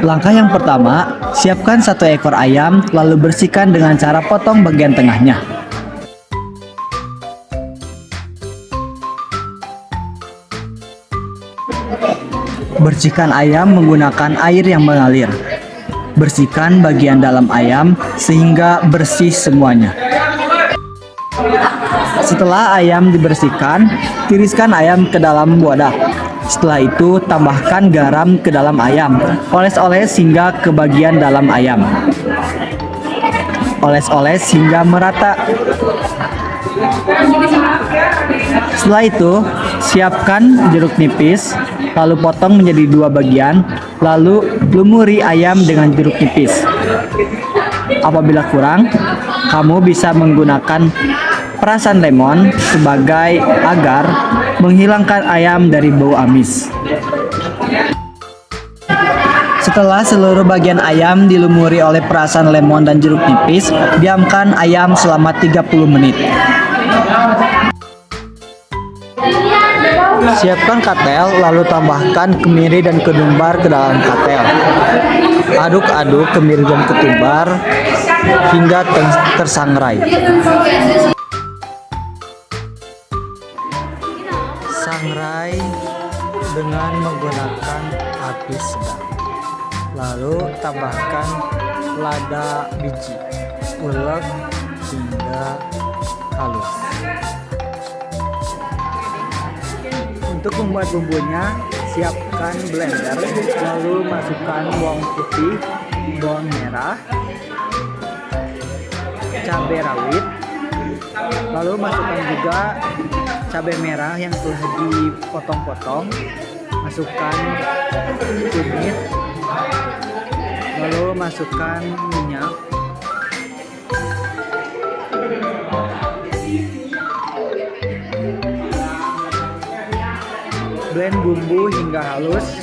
Langkah yang pertama, siapkan 1 ekor ayam, lalu bersihkan dengan cara potong bagian tengahnya. Bersihkan ayam menggunakan air yang mengalir. Bersihkan bagian dalam ayam sehingga bersih semuanya. Setelah ayam dibersihkan, tiriskan ayam ke dalam wadah. Setelah itu, tambahkan garam ke dalam ayam. Oles-oles hingga ke bagian dalam ayam. Oles-oles hingga merata. Setelah itu, siapkan jeruk nipis, lalu potong menjadi 2 bagian, lalu lumuri ayam dengan jeruk nipis. Apabila kurang, kamu bisa menggunakan perasan lemon sebagai agar menghilangkan ayam dari bau amis. Setelah seluruh bagian ayam dilumuri oleh perasan lemon dan jeruk nipis, diamkan ayam selama 30 menit. Siapkan katel, lalu tambahkan kemiri dan ketumbar ke dalam katel. Aduk-aduk kemiri dan ketumbar hingga tersangrai. Sangrai dengan menggunakan api sedang. Lalu tambahkan lada biji, ulek hingga halus. Untuk membuat bumbunya, siapkan blender, lalu masukkan bawang putih, bawang merah, cabai rawit, lalu masukkan juga cabai merah yang telah dipotong-potong, masukkan kunyit, lalu masukkan minyak, blend bumbu hingga halus.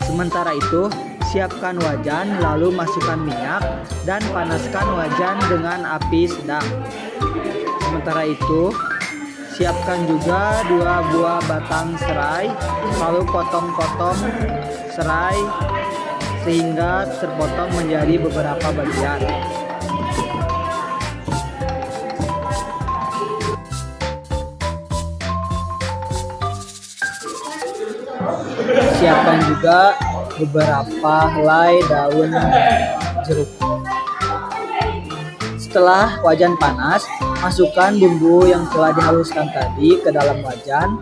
Sementara itu, siapkan wajan, lalu masukkan minyak dan panaskan wajan dengan api sedang. Sementara itu, siapkan juga 2 buah batang serai, lalu potong-potong serai sehingga terpotong menjadi beberapa bagian. Siapkan juga beberapa helai daun jeruk. Setelah wajan panas, masukkan bumbu yang telah dihaluskan tadi ke dalam wajan.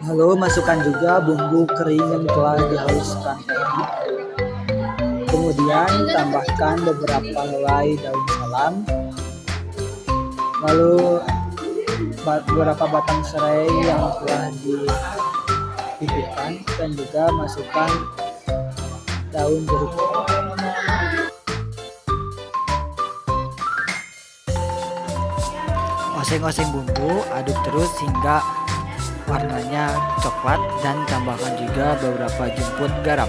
Lalu masukkan juga bumbu kering yang telah dihaluskan tadi. Kemudian tambahkan beberapa helai daun salam, lalu beberapa batang serai yang telah dipipihkan, dan juga masukkan daun jeruk. Oseng-oseng bumbu, aduk terus hingga warnanya coklat, dan tambahkan juga beberapa jemput garam.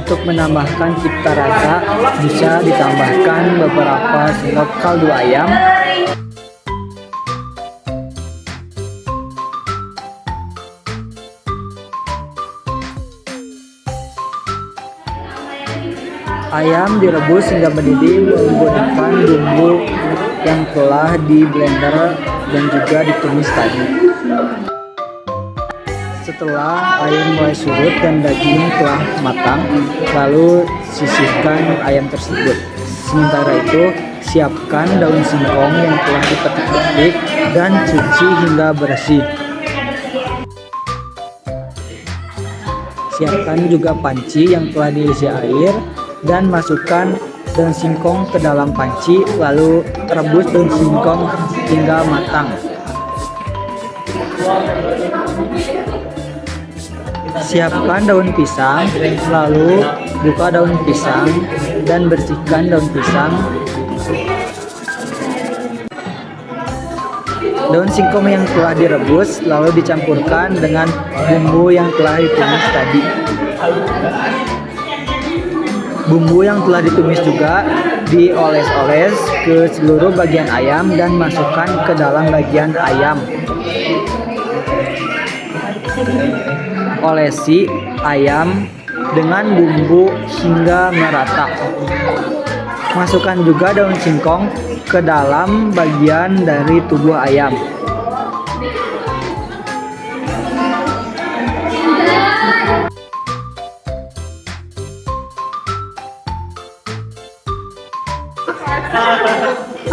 Untuk menambahkan cita rasa, bisa ditambahkan beberapa sendok kaldu ayam, ayam direbus hingga mendidih menggunakan bumbu yang telah di blender dan juga ditumis tadi. Setelah ayam mulai surut dan daging telah matang, lalu sisihkan ayam tersebut. Sementara itu, siapkan daun singkong yang telah dipetik-petik dan cuci hingga bersih. Siapkan juga panci yang telah diisi air dan masukkan daun singkong ke dalam panci, lalu rebus daun singkong hingga matang. Siapkan daun pisang, lalu buka daun pisang dan bersihkan daun pisang. Daun singkong yang telah direbus lalu dicampurkan dengan bumbu yang telah ditumis tadi. Bumbu yang telah ditumis juga dioles-oles ke seluruh bagian ayam dan masukkan ke dalam bagian ayam. Olesi ayam dengan bumbu hingga merata. Masukkan juga daun singkong ke dalam bagian dari tubuh ayam.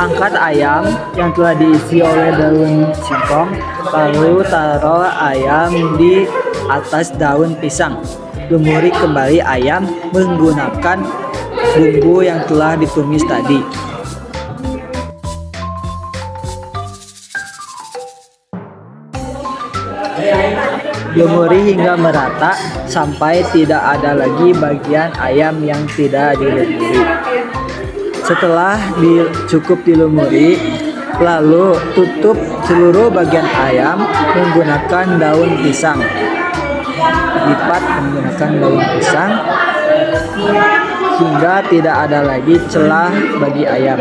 Angkat ayam yang telah diisi oleh daun singkong, lalu taruh ayam di atas daun pisang. Lumuri kembali ayam menggunakan bumbu yang telah ditumis tadi. Lumuri hingga merata sampai tidak ada lagi bagian ayam yang tidak dilumuri. Setelah cukup dilumuri, lalu tutup seluruh bagian ayam menggunakan daun pisang. Lipat menggunakan daun pisang hingga tidak ada lagi celah bagi ayam.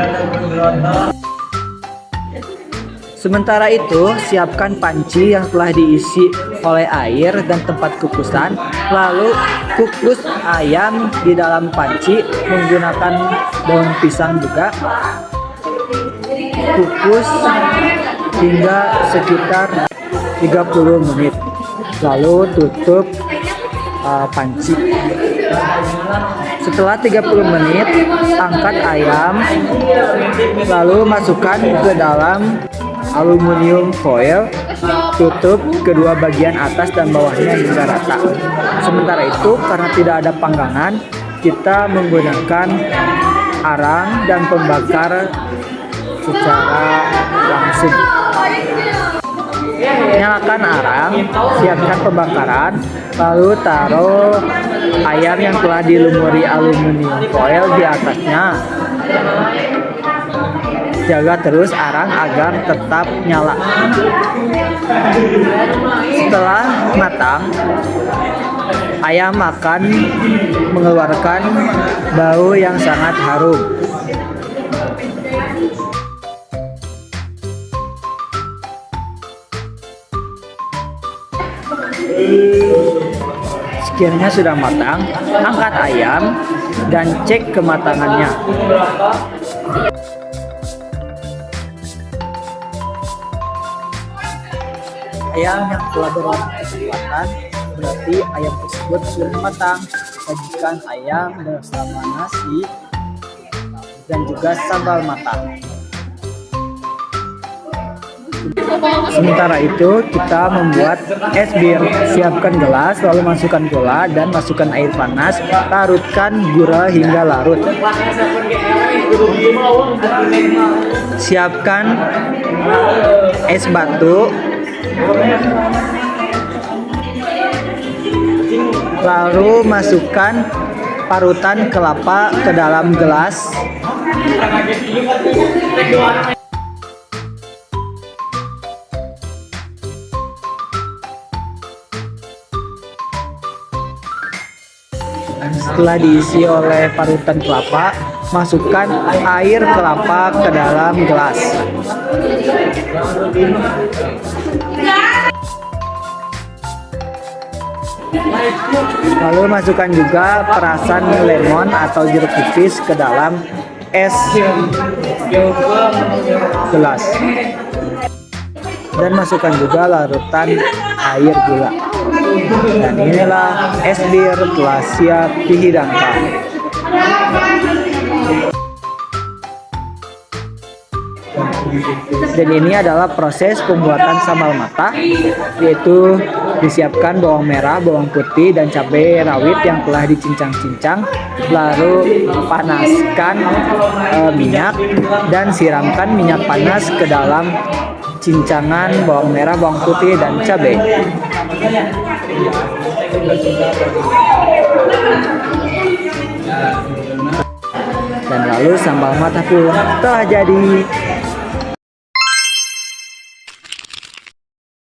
Sementara itu, siapkan panci yang telah diisi oleh air dan tempat kukusan, lalu kukus ayam di dalam panci menggunakan daun pisang juga. Kukus hingga sekitar 30 menit, lalu tutup panci. Setelah 30 menit, angkat ayam, lalu masukkan ke dalam aluminium foil, tutup kedua bagian atas dan bawahnya hingga rata. Sementara itu, karena tidak ada panggangan, kita menggunakan arang dan pembakar secara langsung. Nyalakan arang, siapkan pembakaran, lalu taruh ayam yang telah dilumuri aluminium foil di atasnya. Jaga terus arang agar tetap nyala. Setelah matang, ayam akan mengeluarkan bau yang sangat harum. Sekiranya sudah matang, angkat ayam dan cek kematangannya. Ayam yang telah berwarna kecoklatan berarti ayam tersebut sudah matang. Sajikan ayam bersama nasi dan juga sambal matang. Sementara itu kita membuat es bir. Siapkan gelas, lalu masukkan gula dan masukkan air panas. Larutkan gula hingga larut. Siapkan es batu. Lalu masukkan parutan kelapa ke dalam gelas. Setelah diisi oleh parutan kelapa, masukkan air kelapa ke dalam gelas. Lalu masukkan juga perasan lemon atau jeruk nipis ke dalam es gelas. Dan masukkan juga larutan air gula. Dan inilah es bir telah siap dihidangkan. Dan ini adalah proses pembuatan sambal mata, yaitu disiapkan bawang merah, bawang putih, dan cabai rawit yang telah dicincang-cincang. Lalu panaskan minyak dan siramkan minyak panas ke dalam cincangan bawang merah, bawang putih, dan cabai. Dan lalu sambal mata pun telah jadi.